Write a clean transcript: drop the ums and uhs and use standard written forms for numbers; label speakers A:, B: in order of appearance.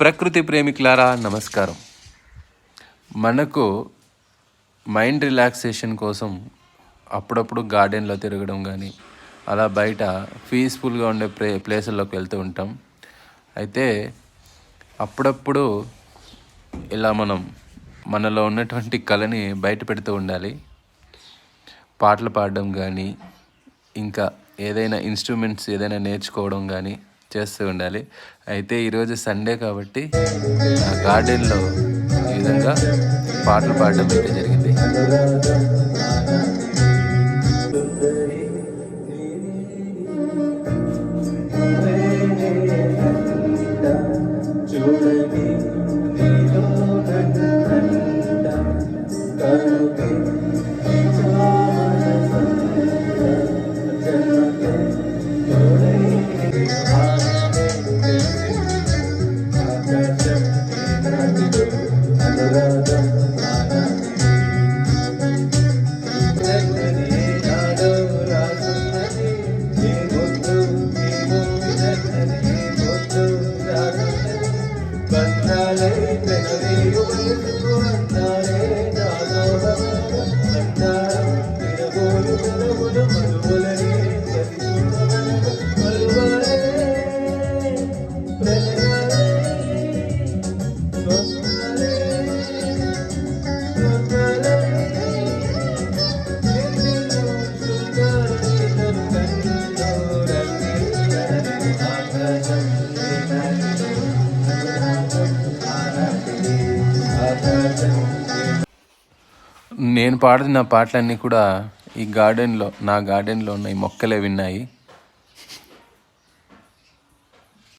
A: ప్రకృతి ప్రేమికులారా నమస్కారం. మనకు మైండ్ రిలాక్సేషన్ కోసం అప్పుడప్పుడు గార్డెన్లో తిరగడం కానీ అలా బయట పీస్ఫుల్గా ఉండే ప్లేసుల్లోకి వెళ్తూ ఉంటాం. అయితే అప్పుడప్పుడు ఇలా మనలో ఉన్నటువంటి కళని బయట పెడుతూ ఉండాలి. పాటలు పాడడం కానీ ఇంకా ఏదైనా ఇన్స్ట్రుమెంట్స్ ఏదైనా నేర్చుకోవడం కానీ చేస్తూ ఉండాలి. అయితే ఈరోజు సండే కాబట్టి నా గార్డెన్లో ఈ విధంగా పాటలు పాడడం అయితే జరిగింది. నేను పాడిన పాటలన్నీ కూడా నా గార్డెన్లో ఉన్న ఈ మొక్కలే విన్నాయి.